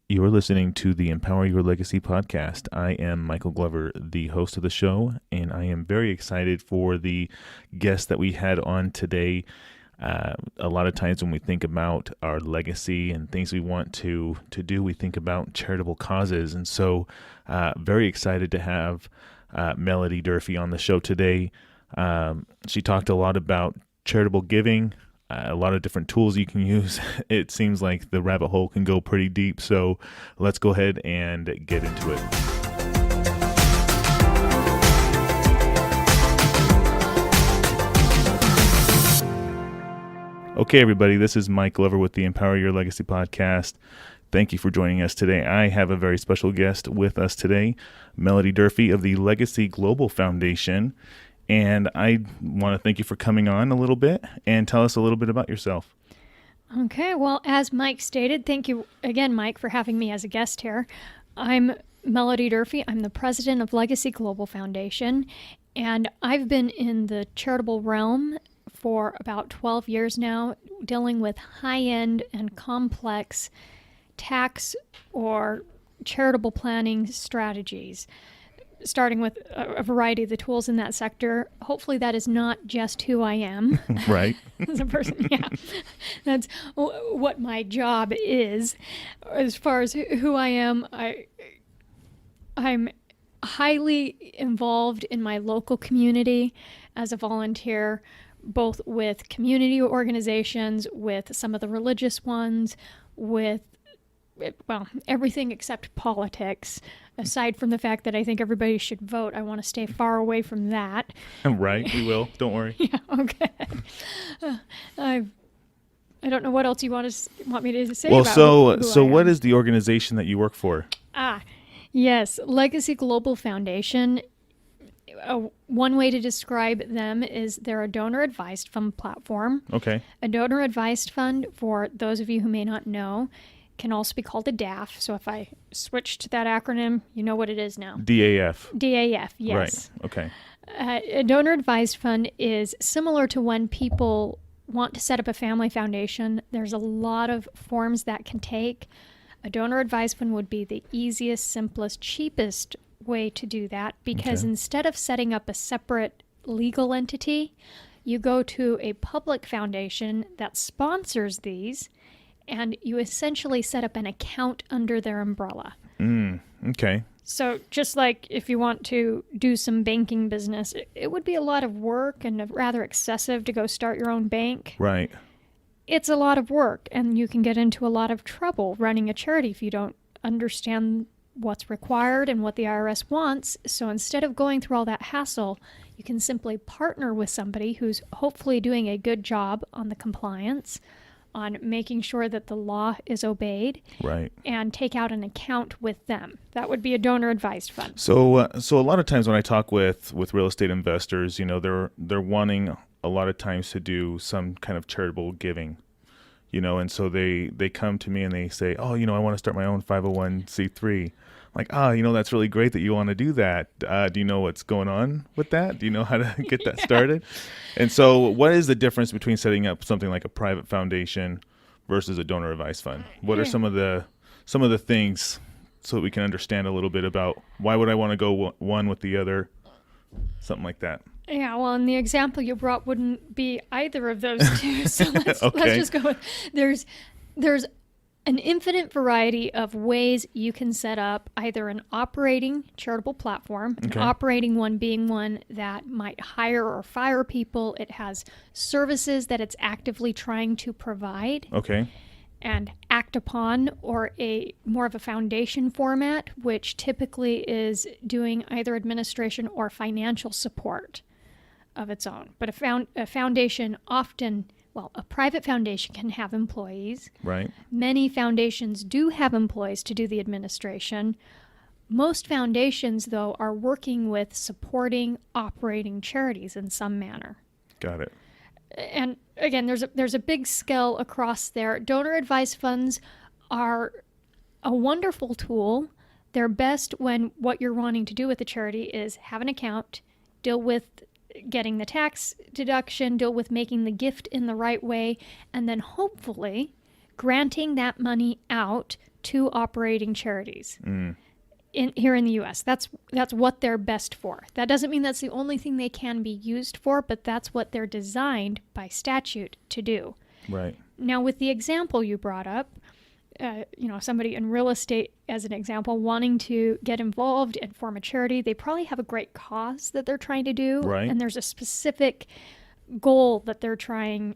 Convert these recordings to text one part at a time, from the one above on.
You're listening to the Empower Your Legacy podcast. I am Michael Glover, the host of the show, and I am very excited for the guest that we had on today. A lot of times when we think about our legacy and things we want to do, we think about charitable causes. And so very excited to have Melody Durfee on the show today. She talked a lot about charitable giving, a lot of different tools you can use. It seems like the rabbit hole can go pretty deep. So let's go ahead and get into it. Okay, everybody, this is Mike Glover with the Empower Your Legacy podcast. Thank you for joining us today. I have a very special guest with us today, Melody Durfee of the Legacy Global Foundation. And I want to thank you for coming on a little bit and tell us a little bit about yourself. Okay, well, as Mike stated, thank you again, Mike, for having me as a guest here. I'm Melody Durfee. I'm the president of Legacy Global Foundation, and I've been in the charitable realm for about 12 years now, dealing with high-end and complex tax or charitable planning strategies, starting with a variety of the tools in that sector. Hopefully that is not just who I am. Right. As a person, yeah. That's what my job is. As far as who I am, I'm highly involved in my local community as a volunteer, both with community organizations, with some of the religious ones, with everything except politics. Aside from the fact that I think everybody should vote, I want to stay far away from that. Right, we will. Don't worry. Yeah, okay. I don't know what else you want me to say about so what is the organization that you work for? Yes, Legacy Global Foundation. One way to describe them is they're a donor-advised fund platform. Okay. A donor-advised fund, for those of you who may not know, can also be called a DAF. So if I switch to that acronym, you know what it is now. DAF. DAF, yes. Right, okay. A donor-advised fund is similar to when people want to set up a family foundation. There's a lot of forms that can take. A donor-advised fund would be the easiest, simplest, cheapest way to do that, because instead of setting up a separate legal entity, you go to a public foundation that sponsors these, and you essentially set up an account under their umbrella. Okay. So just like if you want to do some banking business, it would be a lot of work and rather excessive to go start your own bank. Right. It's a lot of work, and you can get into a lot of trouble running a charity if you don't understand what's required and what the IRS wants. So instead of going through all that hassle, you can simply partner with somebody who's hopefully doing a good job on the compliance, on making sure that the law is obeyed, right, and take out an account with them. That would be a donor-advised fund. So a lot of times when I talk with real estate investors, you know, they're wanting a lot of times to do some kind of charitable giving, you know, and so they come to me and they say, oh, you know, I want to start my own 501c3. Like, you know, that's really great that you want to do that. Do you know what's going on with that? Do you know how to get that started? And so what is the difference between setting up something like a private foundation versus a donor advised fund? What are some of the things so that we can understand a little bit about why would I want to go one with the other? Something like that. Yeah, well, and the example you brought wouldn't be either of those two. So let's just go with, there's an infinite variety of ways you can set up either an operating charitable platform, an operating one being one that might hire or fire people. It has services that it's actively trying to provide and act upon, or a more of a foundation format, which typically is doing either administration or financial support of its own. But a foundation often... Well, a private foundation can have employees. Right. Many foundations do have employees to do the administration. Most foundations, though, are working with supporting operating charities in some manner. Got it. And again, there's a big scale across there. Donor advised funds are a wonderful tool. They're best when what you're wanting to do with the charity is have an account, deal with getting the tax deduction, deal with making the gift in the right way, and then hopefully granting that money out to operating charities. Mm. Here in the U.S. That's what they're best for. That doesn't mean that's the only thing they can be used for, but that's what they're designed by statute to do. Right. Now, with the example you brought up, somebody in real estate, as an example, wanting to get involved and form a charity, they probably have a great cause that they're trying to do, right. and there's a specific goal that they're trying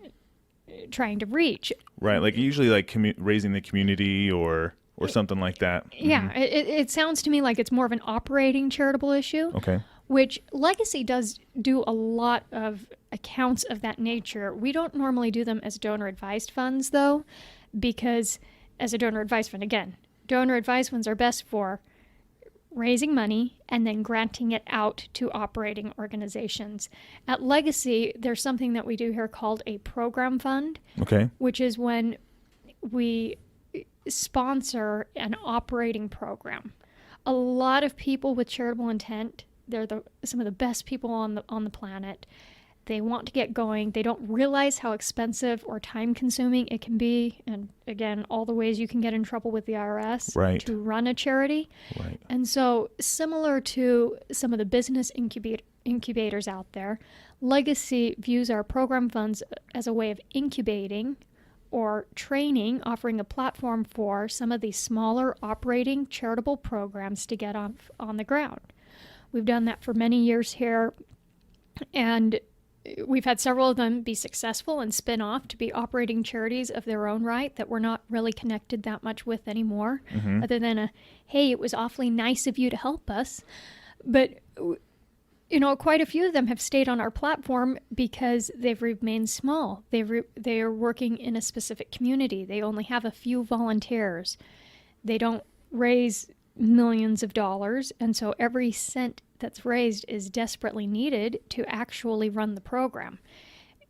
to reach. Right, like usually like raising the community or something like that. Yeah, it sounds to me like it's more of an operating charitable issue. Okay. Which Legacy does do a lot of accounts of that nature. We don't normally do them as donor-advised funds, though, because as a donor-advised fund, again, donor-advised funds are best for raising money and then granting it out to operating organizations. At Legacy, there's something that we do here called a program fund, okay, which is when we sponsor an operating program. A lot of people with charitable intent, they're some of the best people on the planet. They want to get going. They don't realize how expensive or time-consuming it can be, and again, all the ways you can get in trouble with the IRS right. to run a charity. Right. And so, similar to some of the business incubators out there, Legacy views our program funds as a way of incubating or training, offering a platform for some of these smaller operating charitable programs to get on the ground. We've done that for many years here, and we've had several of them be successful and spin off to be operating charities of their own right that we're not really connected that much with anymore, other than hey, it was awfully nice of you to help us. But quite a few of them have stayed on our platform because they've remained small. They are working in a specific community. They only have a few volunteers. They don't raise millions of dollars, and so every cent that's raised is desperately needed to actually run the program.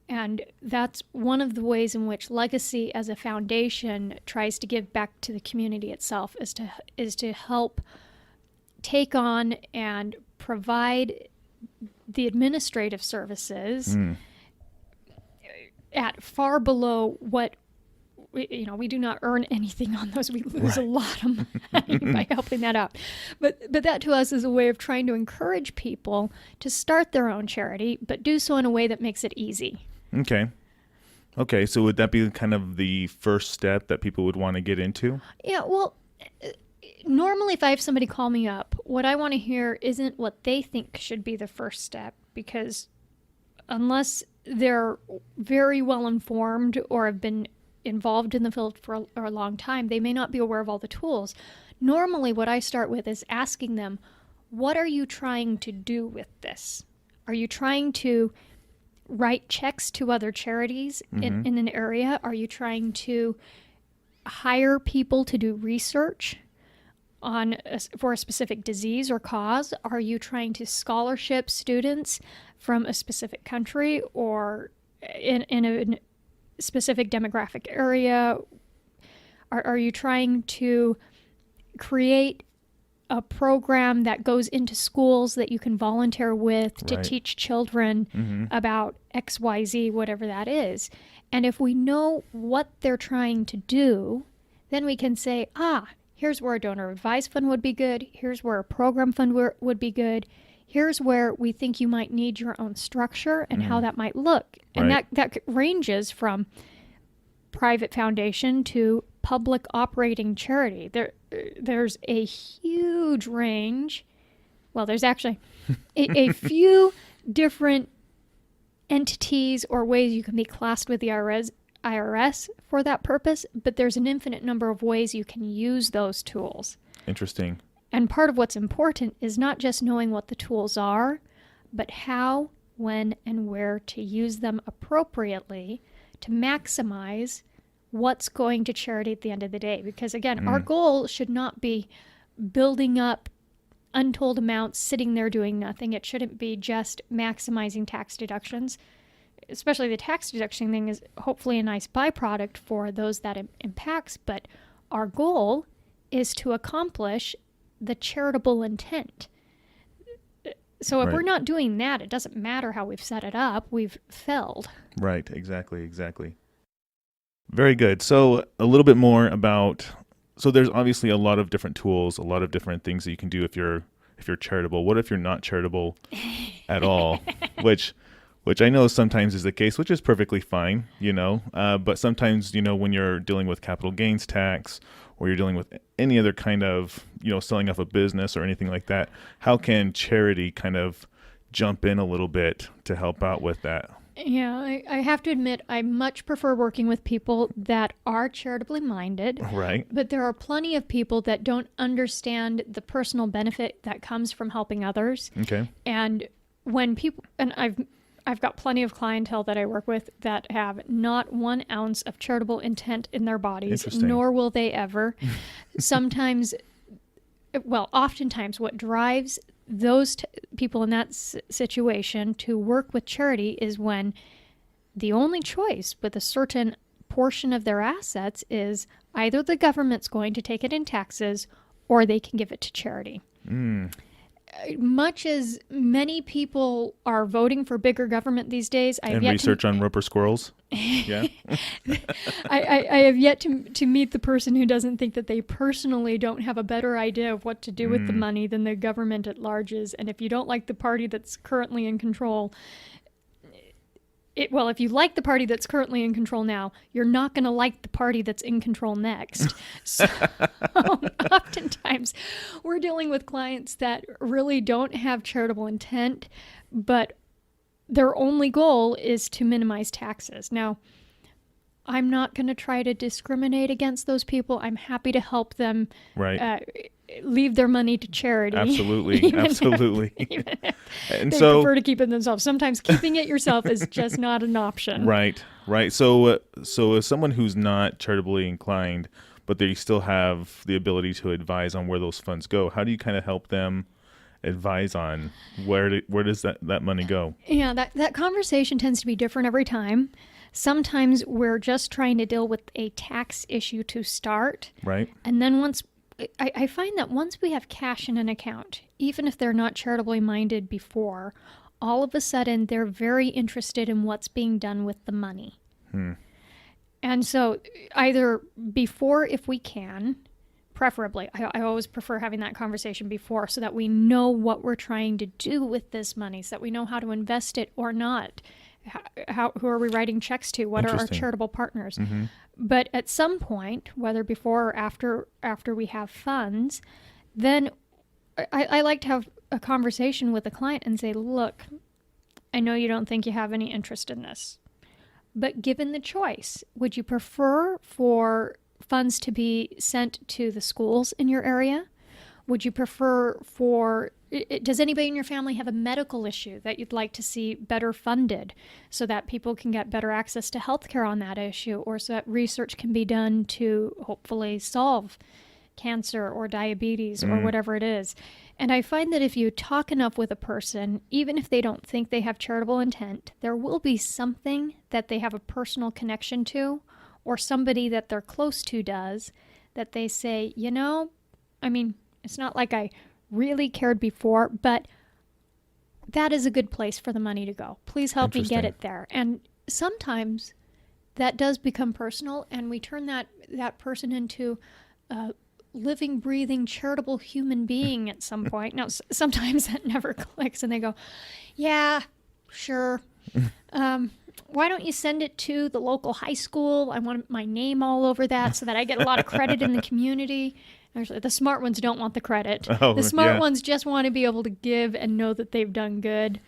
And that's one of the ways in which Legacy as a foundation tries to give back to the community itself, is to help take on and provide the administrative services at far below what we do not earn anything on those. We lose a lot of money by helping that out. But that to us is a way of trying to encourage people to start their own charity, but do so in a way that makes it easy. Okay, so would that be kind of the first step that people would want to get into? Yeah, well, normally if I have somebody call me up, what I want to hear isn't what they think should be the first step, because unless they're very well informed or have been involved in the field for a long time, they may not be aware of all the tools. Normally what I start with is asking them, what are you trying to do with this? Are you trying to write checks to other charities in an area? Are you trying to hire people to do research for a specific disease or cause? Are you trying to scholarship students from a specific country or in a specific demographic area? Are you trying to create a program that goes into schools that you can volunteer with to teach children about XYZ, whatever that is? And if we know what they're trying to do, then we can say, here's where a donor-advised fund would be good. Here's where a program fund would be good. Here's where we think you might need your own structure and how that might look. And that ranges from private foundation to public operating charity. There's a huge range. Well, there's actually a few different entities or ways you can be classed with the IRS for that purpose, but there's an infinite number of ways you can use those tools. Interesting. And part of what's important is not just knowing what the tools are, but how, when, and where to use them appropriately to maximize what's going to charity at the end of the day. Because again, our goal should not be building up untold amounts, sitting there doing nothing. It shouldn't be just maximizing tax deductions. Especially the tax deduction thing is hopefully a nice byproduct for those that it impacts, but our goal is to accomplish the charitable intent. So if we're not doing that, it doesn't matter how we've set it up, we've failed. Right, exactly. Very good. So a little bit more about, so there's obviously a lot of different tools, a lot of different things that you can do if you're charitable. What if you're not charitable at all? Which I know sometimes is the case, which is perfectly fine, but sometimes, when you're dealing with capital gains tax or you're dealing with any other kind of, selling off a business or anything like that, how can charity kind of jump in a little bit to help out with that? Yeah, I have to admit, I much prefer working with people that are charitably minded. Right. But there are plenty of people that don't understand the personal benefit that comes from helping others. Okay. And when people, and I've got plenty of clientele that I work with that have not 1 ounce of charitable intent in their bodies, nor will they ever. Oftentimes what drives those people in that situation to work with charity is when the only choice with a certain portion of their assets is either the government's going to take it in taxes or they can give it to charity. Much as many people are voting for bigger government these days, and research on Roper squirrels. Yeah. I have yet to meet the person who doesn't think that they personally don't have a better idea of what to do with the money than the government at large is. And if you don't like the party that's currently in control, if you like the party that's currently in control now, you're not going to like the party that's in control next. So oftentimes we're dealing with clients that really don't have charitable intent, but their only goal is to minimize taxes. Now, I'm not going to try to discriminate against those people. I'm happy to help them leave their money to charity. Absolutely. Absolutely. And they prefer to keep it themselves. Sometimes keeping it yourself is just not an option. Right. So as someone who's not charitably inclined, but they still have the ability to advise on where those funds go, how do you kind of help them advise on where does that money go? Yeah, that conversation tends to be different every time. Sometimes we're just trying to deal with a tax issue to start. Right. And then I find that once we have cash in an account, even if they're not charitably minded before, all of a sudden they're very interested in what's being done with the money. And so either before, if we can, preferably, I always prefer having that conversation before so that we know what we're trying to do with this money, so that we know how to invest it or not. Who are we writing checks to? What are our charitable partners? Mm-hmm. But at some point, whether before or after we have funds, then I like to have a conversation with the client and say, look, I know you don't think you have any interest in this, but given the choice, would you prefer for funds to be sent to the schools in your area? Would you prefer does anybody in your family have a medical issue that you'd like to see better funded so that people can get better access to healthcare on that issue, or so that research can be done to hopefully solve cancer or diabetes or whatever it is? And I find that if you talk enough with a person, even if they don't think they have charitable intent, there will be something that they have a personal connection to, or somebody that they're close to does, that they say, it's not like I really cared before, but that is a good place for the money to go. Please help me get it there. And sometimes that does become personal, and we turn that person into a living, breathing, charitable human being at some point. Now, sometimes that never clicks, and they go, yeah, sure. Why don't you send it to the local high school? I want my name all over that so that I get a lot of credit in the community. Actually, the smart ones don't want the credit. The smart ones just want to be able to give and know that they've done good.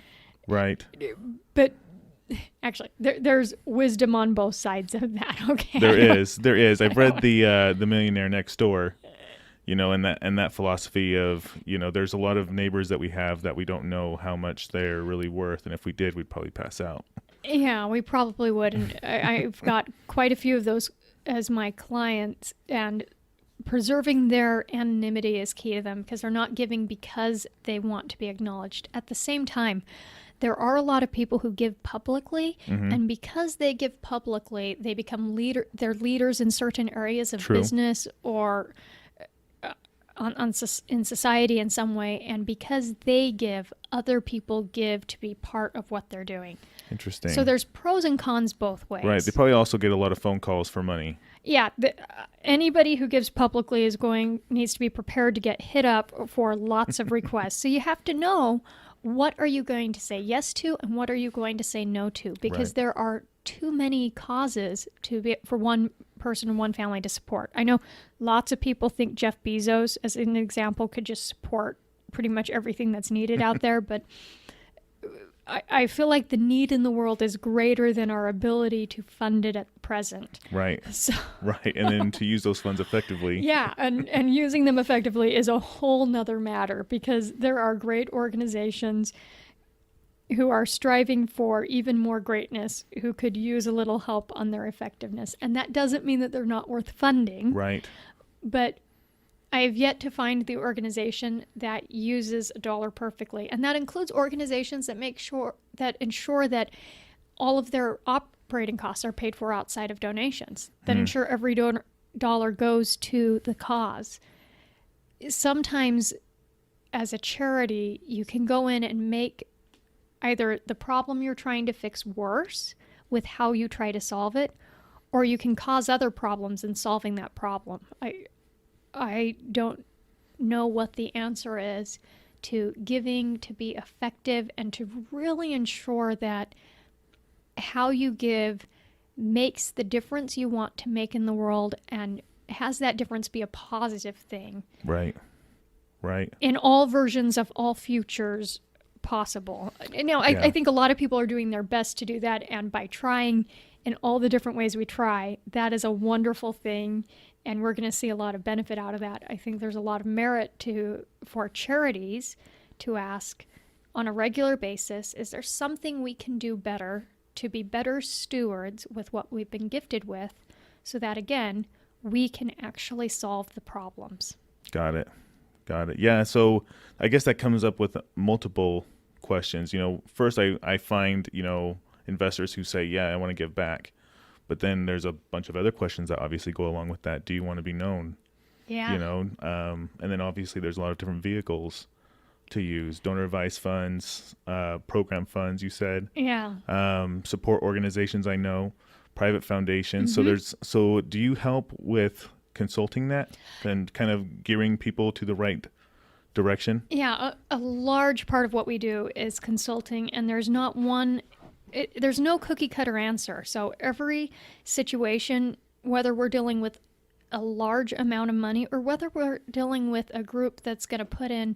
Right. But actually, there's wisdom on both sides of that. Okay. There is. I've read the Millionaire Next Door, and that philosophy of, there's a lot of neighbors that we have that we don't know how much they're really worth, and if we did, we'd probably pass out. Yeah, we probably would. And I've got quite a few of those as my clients, and preserving their anonymity is key to them, because they're not giving because they want to be acknowledged. At the same time, there are a lot of people who give publicly, and because they give publicly, they become they're leaders in certain areas of business or in society in some way, and because they give, other people give to be part of what they're doing. Interesting. So there's pros and cons both ways. Right. They probably also get a lot of phone calls for money. Yeah. Anybody who gives publicly needs to be prepared to get hit up for lots of requests. So you have to know, what are you going to say yes to and what are you going to say no to? Because there are too many causes for one person and one family to support. I know lots of people think Jeff Bezos, as an example, could just support pretty much everything that's needed out there, but I feel like the need in the world is greater than our ability to fund it at present. Right. So, right. And then to use those funds effectively. Yeah. And using them effectively is a whole nother matter, because there are great organizations who are striving for even more greatness, who could use a little help on their effectiveness. And that doesn't mean that they're not worth funding. Right. But I have yet to find the organization that uses a dollar perfectly. And that includes organizations that ensure that all of their operating costs are paid for outside of donations, that ensure every dollar goes to the cause. Sometimes as a charity, you can go in and make either the problem you're trying to fix worse with how you try to solve it, or you can cause other problems in solving that problem. I don't know what the answer is to giving to be effective and to really ensure that how you give makes the difference you want to make in the world and has that difference be a positive thing. Right. Right. In all versions of all futures possible. Now, I think a lot of people are doing their best to do that, and by trying in all the different ways we try, that is a wonderful thing. And we're going to see a lot of benefit out of that. I think there's a lot of merit for charities to ask on a regular basis, is there something we can do better to be better stewards with what we've been gifted with, so that, again, we can actually solve the problems? Got it. Yeah, so I guess that comes up with multiple questions. First I find, investors who say, yeah, I want to give back. But then there's a bunch of other questions that obviously go along with that. Do you want to be known? Yeah. And then obviously there's a lot of different vehicles to use. Donor-advised funds, program funds, you said. Yeah. Support organizations, I know, private foundations. So do you help with consulting that and kind of gearing people to the right direction? Yeah. A large part of what we do is consulting, and there's not one... there's no cookie cutter answer. So every situation, whether we're dealing with a large amount of money or whether we're dealing with a group that's going to put in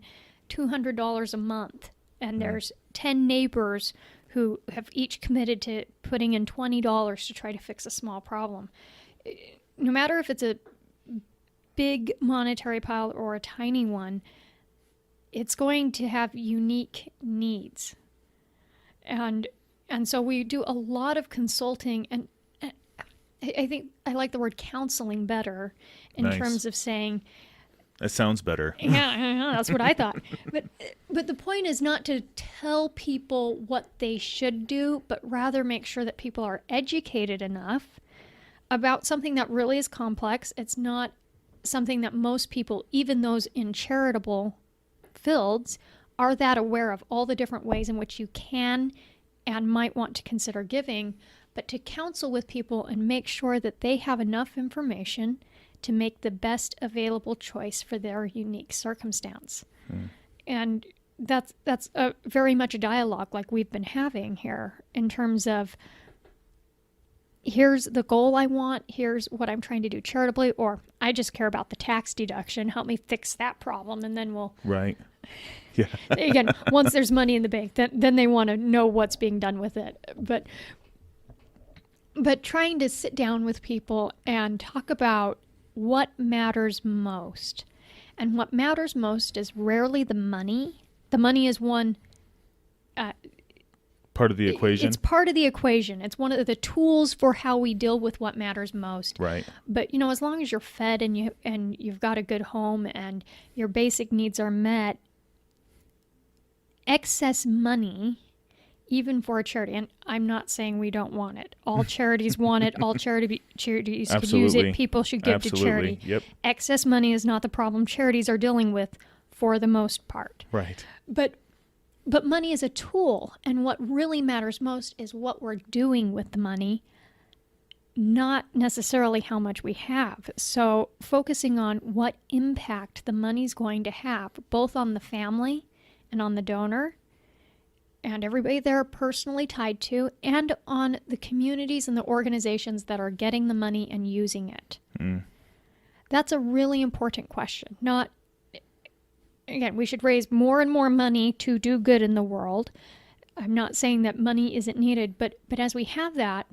$200 a month, and there's 10 neighbors who have each committed to putting in $20 to try to fix a small problem. No matter if it's a big monetary pile or a tiny one, it's going to have unique needs. And so we do a lot of consulting, and I think I like the word counseling better in terms of saying... That sounds better. Yeah, that's what I thought. But the point is not to tell people what they should do, but rather make sure that people are educated enough about something that really is complex. It's not something that most people, even those in charitable fields, are that aware of all the different ways in which you can and might want to consider giving, but to counsel with people and make sure that they have enough information to make the best available choice for their unique circumstance. And that's very much a dialogue like we've been having here, in terms of, here's the goal I want, here's what I'm trying to do charitably, or I just care about the tax deduction, help me fix that problem, and then we'll... Right. Yeah. Again, once there's money in the bank, then they want to know what's being done with it. But trying to sit down with people and talk about what matters most. And what matters most is rarely the money. The money is one... part of the equation? It's part of the equation. It's one of the tools for how we deal with what matters most. Right. But, as long as you're fed and you've got a good home and your basic needs are met, excess money, even for a charity, and I'm not saying we don't want it. All charities want it. All charities could use it. People should give to charity. Yep. Excess money is not the problem charities are dealing with for the most part. Right. But But money is a tool, and what really matters most is what we're doing with the money, not necessarily how much we have. So focusing on what impact the money's going to have, both on the family and on the donor and everybody they're personally tied to, and on the communities and the organizations that are getting the money and using it. That's a really important question. Not, again, we should raise more and more money to do good in the world. I'm not saying that money isn't needed, but as we have that,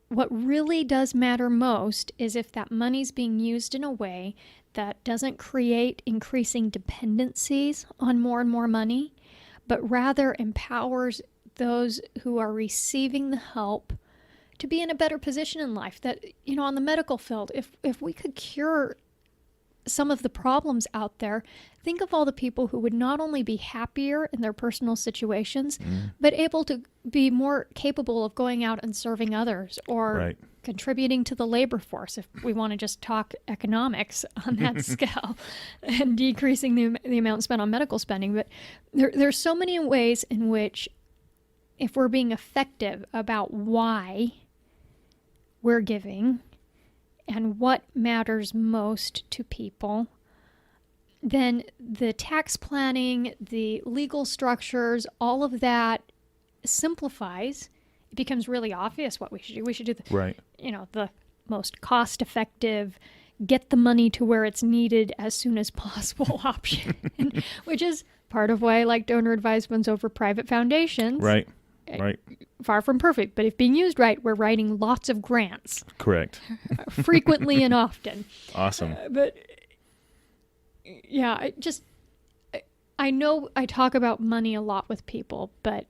what really does matter most is if that money's being used in a way that doesn't create increasing dependencies on more and more money, but rather empowers those who are receiving the help to be in a better position in life. That, on the medical field, if we could cure some of the problems out there, think of all the people who would not only be happier in their personal situations, but able to be more capable of going out and serving others or contributing to the labor force, if we want to just talk economics on that scale, and decreasing the amount spent on medical spending. But there's so many ways in which, if we're being effective about why we're giving and what matters most to people, then the tax planning, the legal structures, all of that simplifies. It becomes really obvious what we should do. We should do the most cost-effective, get the money to where it's needed as soon as possible option, which is part of why I like donor-advised funds over private foundations. Right. Far from perfect, but if being used right, we're writing lots of grants. Correct. Frequently and often. Awesome. But yeah, I know I talk about money a lot with people, but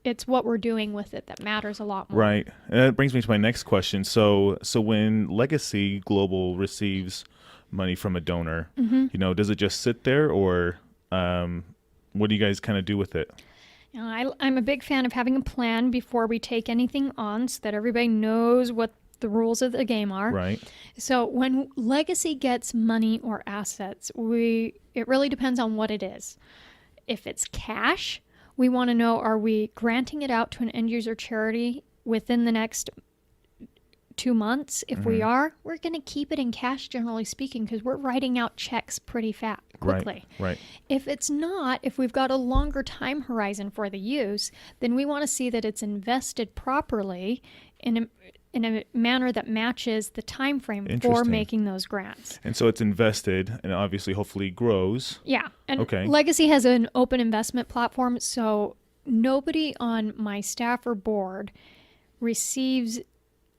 it's what we're doing with it that matters a lot more. Right. And that brings me to my next question. So when Legacy Global receives money from a donor, does it just sit there, or what do you guys kind of do with it? I'm a big fan of having a plan before we take anything on, so that everybody knows what the rules of the game are. Right. So when Legacy gets money or assets, it really depends on what it is. If it's cash, we want to know, are we granting it out to an end user charity within the next 2 months? If we are, we're going to keep it in cash, generally speaking, because we're writing out checks pretty quickly. Right. If it's not, if we've got a longer time horizon for the use, then we want to see that it's invested properly in a manner that matches the time frame for making those grants. And so it's invested, and obviously hopefully grows. Yeah. And Legacy has an open investment platform, so nobody on my staff or board receives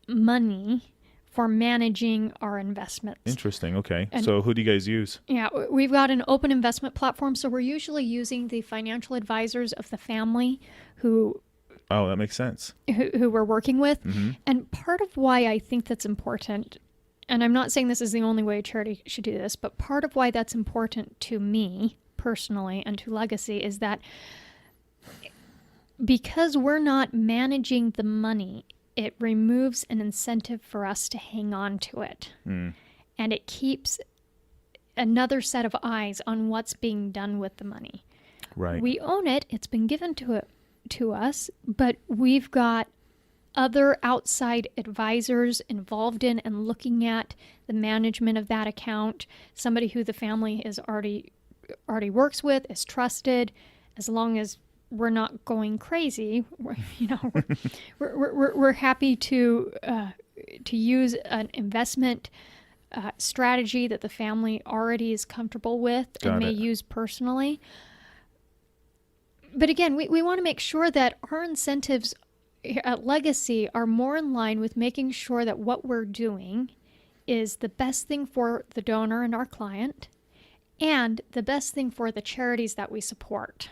money for managing our investments. Interesting. Okay. And so who do you guys use? Yeah, we've got an open investment platform, so we're usually using the financial advisors of the family who... Oh, that makes sense. Who we're working with. And part of why I think that's important, and I'm not saying this is the only way a charity should do this, but part of why that's important to me personally and to Legacy is that because we're not managing the money, it removes an incentive for us to hang on to it. And it keeps another set of eyes on what's being done with the money. Right. We own it. It's been given to us, but we've got other outside advisors involved in and looking at the management of that account. Somebody who the family is already works with, is trusted. As long as we're not going crazy, we're happy to use an investment strategy that the family already is comfortable with and may use personally. But again, we want to make sure that our incentives at Legacy are more in line with making sure that what we're doing is the best thing for the donor and our client, and the best thing for the charities that we support.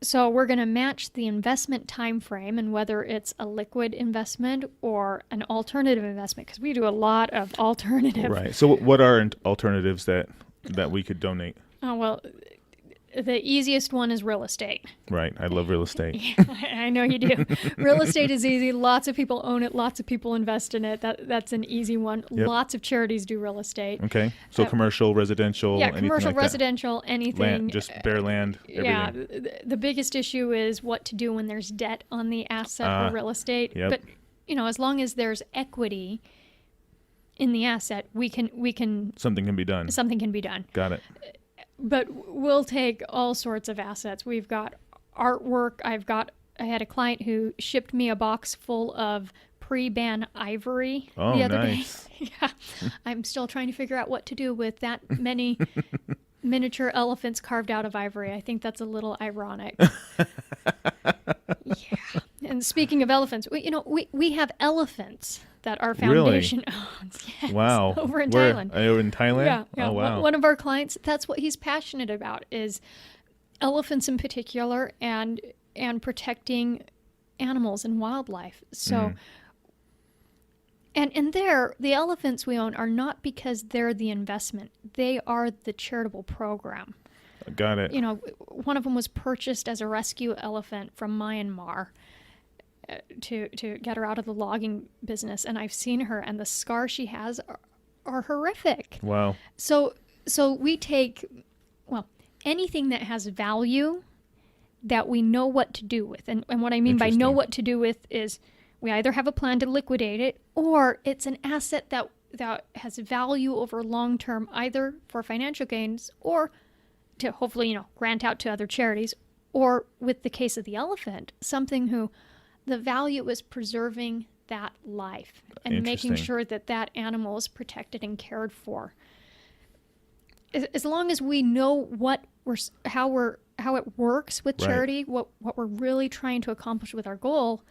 So we're going to match the investment time frame, and whether it's a liquid investment or an alternative investment, because we do a lot of alternative. Right. So what are alternatives that we could donate? Oh, well, The easiest one is real estate. Right. I love real estate. I know you do. Real estate is easy. Lots of people own it. Lots of people invest in it. That's an easy one. Yep. Lots of charities do real estate. Okay. So commercial, residential, anything commercial, like that. residential, anything. Land, just bare land, everything. Yeah. The biggest issue is what to do when there's debt on the asset or real estate. Yep. But, as long as there's equity in the asset, we can Something can be done. Something can be done. Got it. But we'll take all sorts of assets. We've got artwork. I had a client who shipped me a box full of pre-ban ivory the other nice. day. Yeah. I'm still trying to figure out what to do with that many miniature elephants carved out of ivory. I think that's a little ironic. Yeah. And speaking of elephants, we have elephants that our foundation owns. Yes, wow. Over in Thailand. Over in Thailand? Yeah. Oh, wow. One of our clients, that's what he's passionate about, is elephants in particular and protecting animals and wildlife. So, and the elephants we own are not because they're the investment. They are the charitable program. Got it. One of them was purchased as a rescue elephant from Myanmar to get her out of the logging business. And I've seen her, and the scars she has are horrific. Wow. So we take, anything that has value that we know what to do with. And what I mean by know what to do with is we either have a plan to liquidate it, or it's an asset that has value over long term, either for financial gains or to hopefully, grant out to other charities, or with the case of the elephant, something who the value is preserving that life and making sure that animal is protected and cared for. As long as we know how it works with charity, what we're really trying to accomplish with our goal,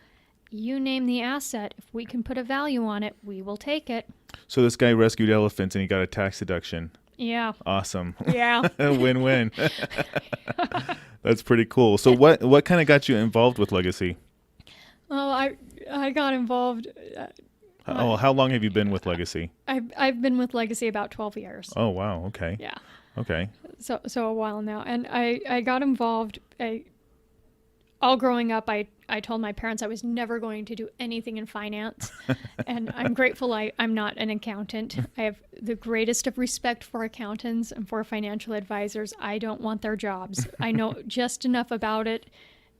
you name the asset. If we can put a value on it, we will take it. So this guy rescued elephants and he got a tax deduction. Yeah. Awesome. Yeah. Win-win. That's pretty cool. So what kind of got you involved with Legacy? Well, I got involved. How long have you been with Legacy? I've been with Legacy about 12 years. Oh, wow. Okay. Yeah. Okay. So a while now. And I got involved. All growing up, I told my parents I was never going to do anything in finance. And I'm grateful I'm not an accountant. I have the greatest of respect for accountants and for financial advisors. I don't want their jobs. I know just enough about it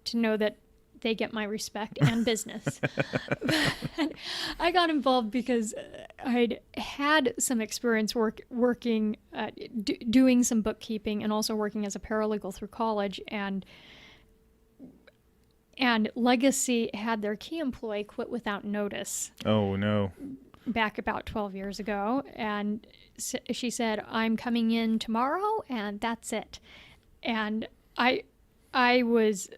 to know that they get my respect and business. And I got involved because I'd had some experience working, doing some bookkeeping, and also working as a paralegal through college. And Legacy had their key employee quit without notice. Oh, no. Back about 12 years ago. And she said, I'm coming in tomorrow, and that's it. And I was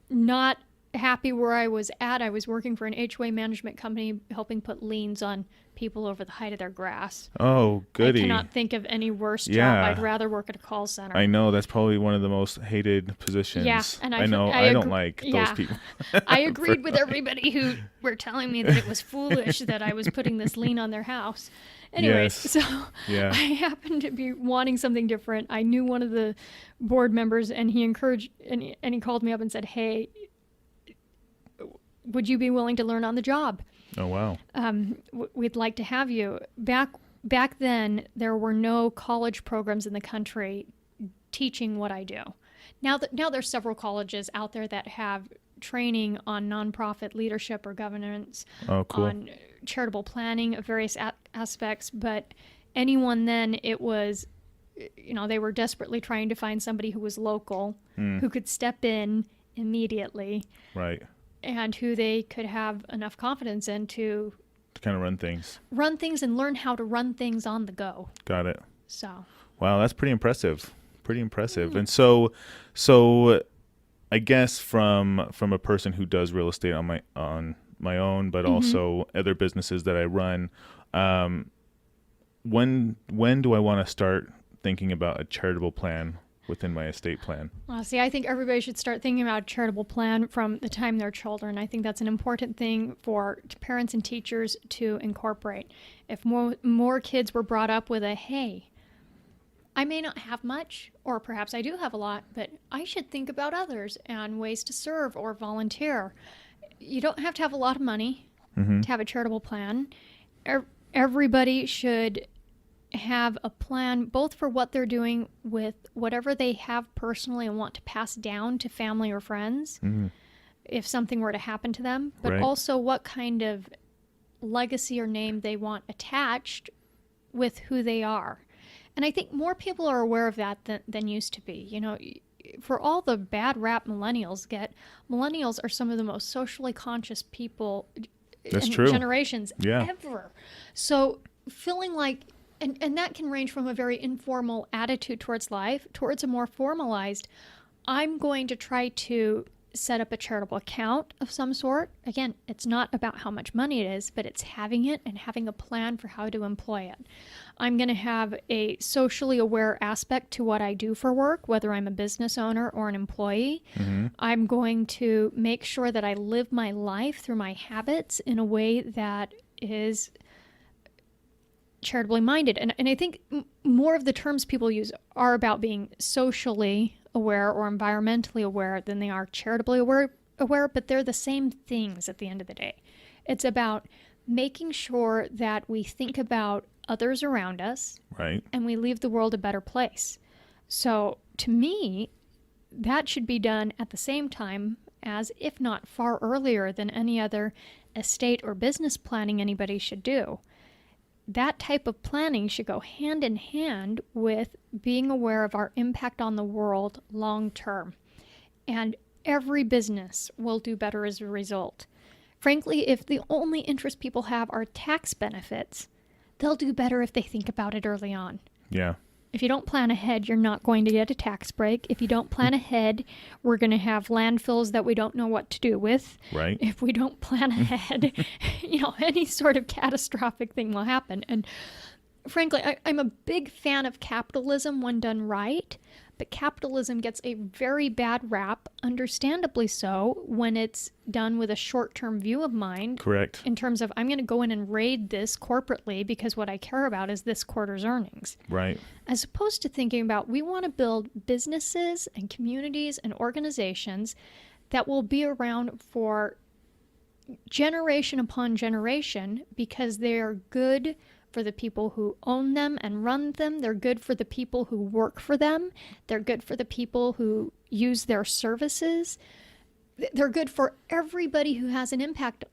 not happy where I was at. I was working for an HOA management company, helping put liens on people over the height of their grass. Oh, goody. I cannot think of any worse job. I'd rather work at a call center. I know. That's probably one of the most hated positions. Yeah, and I don't like those people. I agreed with everybody who were telling me that it was foolish that I was putting this lien on their house. Anyways, so I happened to be wanting something different. I knew one of the board members, and he encouraged, and he called me up and said, hey, would you be willing to learn on the job? Oh, wow. We'd like to have you. Back then, there were no college programs in the country teaching what I do. Now there's several colleges out there that have training on nonprofit leadership or governance, on charitable planning of various aspects. But anyone then, it was, they were desperately trying to find somebody who was local, who could step in immediately. Right. And who they could have enough confidence in to kind of run things and learn how to run things on the go. Got it. So. Wow, that's pretty impressive. And so I guess from a person who does real estate on my own, but also other businesses that I run, when do I want to start thinking about a charitable plan within my estate plan? Well, see, I think everybody should start thinking about a charitable plan from the time they're children. I think that's an important thing for parents and teachers to incorporate. If more kids were brought up with hey, I may not have much, or perhaps I do have a lot, but I should think about others and ways to serve or volunteer. You don't have to have a lot of money to have a charitable plan. Everybody should have a plan both for what they're doing with whatever they have personally and want to pass down to family or friends if something were to happen to them, but also what kind of legacy or name they want attached with who they are. And I think more people are aware of that than used to be. You know, for all the bad rap millennials get, millennials are some of the most socially conscious people That's in true. generations ever. So feeling like, and that can range from a very informal attitude towards life towards a more formalized, I'm going to try to set up a charitable account of some sort. Again, it's not about how much money it is, but it's having it and having a plan for how to employ it. I'm going to have a socially aware aspect to what I do for work, whether I'm a business owner or an employee. I'm going to make sure that I live my life through my habits in a way that is charitably minded. And I think more of the terms people use are about being socially aware or environmentally aware than they are charitably aware, but they're the same things at the end of the day. It's about making sure that we think about others around us and we leave the world a better place. So to me, that should be done at the same time as, if not far earlier than any other estate or business planning anybody should do. That type of planning should go hand in hand with being aware of our impact on the world long term. And every business will do better as a result. Frankly, if the only interest people have are tax benefits, they'll do better if they think about it early on. Yeah. If you don't plan ahead, you're not going to get a tax break. If you don't plan ahead, we're going to have landfills that we don't know what to do with. Right. If we don't plan ahead, any sort of catastrophic thing will happen. And frankly, I'm a big fan of capitalism when done right, but capitalism gets a very bad rap, understandably so, when it's done with a short-term view of mind. Correct. In terms of, I'm going to go in and raid this corporately because what I care about is this quarter's earnings. Right. As opposed to thinking about, we want to build businesses and communities and organizations that will be around for generation upon generation because they are good for the people who own them and run them. They're good for the people who work for them. They're good for the people who use their services. They're good for everybody who has an impact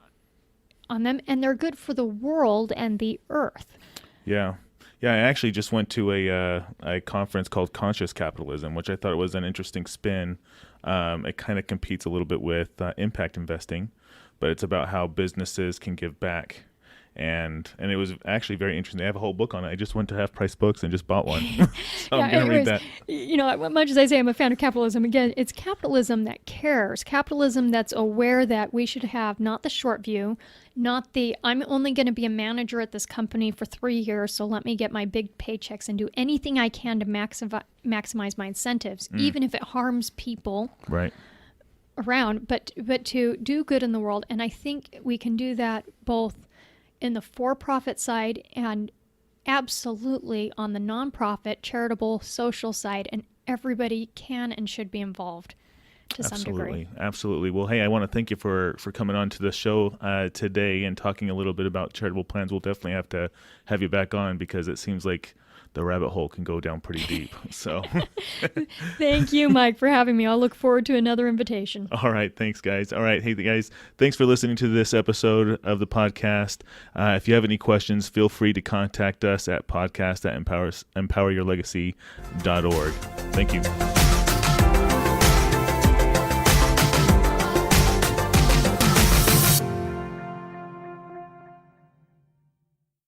on them, and they're good for the world and the earth. Yeah. Yeah, I actually just went to a conference called Conscious Capitalism, which I thought was an interesting spin. It kind of competes a little bit with impact investing, but it's about how businesses can give back. And it was actually very interesting. They have a whole book on it. I just went to Half Price Books and just bought one. So I'm going to read that. As much as I say I'm a fan of capitalism, again, it's capitalism that cares. Capitalism that's aware that we should have not the short view, not the, I'm only going to be a manager at this company for 3 years, so let me get my big paychecks and do anything I can to maximize my incentives, even if it harms people around, but to do good in the world. And I think we can do that both in the for-profit side and absolutely on the nonprofit, charitable, social side, and everybody can and should be involved to some degree. Absolutely. Well, hey, I want to thank you for coming on to the show today and talking a little bit about charitable plans. We'll definitely have to have you back on because it seems like the rabbit hole can go down pretty deep. So thank you, Mike, for having me. I'll look forward to another invitation. All right. Thanks, guys. All right. Hey, guys, thanks for listening to this episode of the podcast. If you have any questions, feel free to contact us at podcast@empoweryourlegacy.org. Thank you.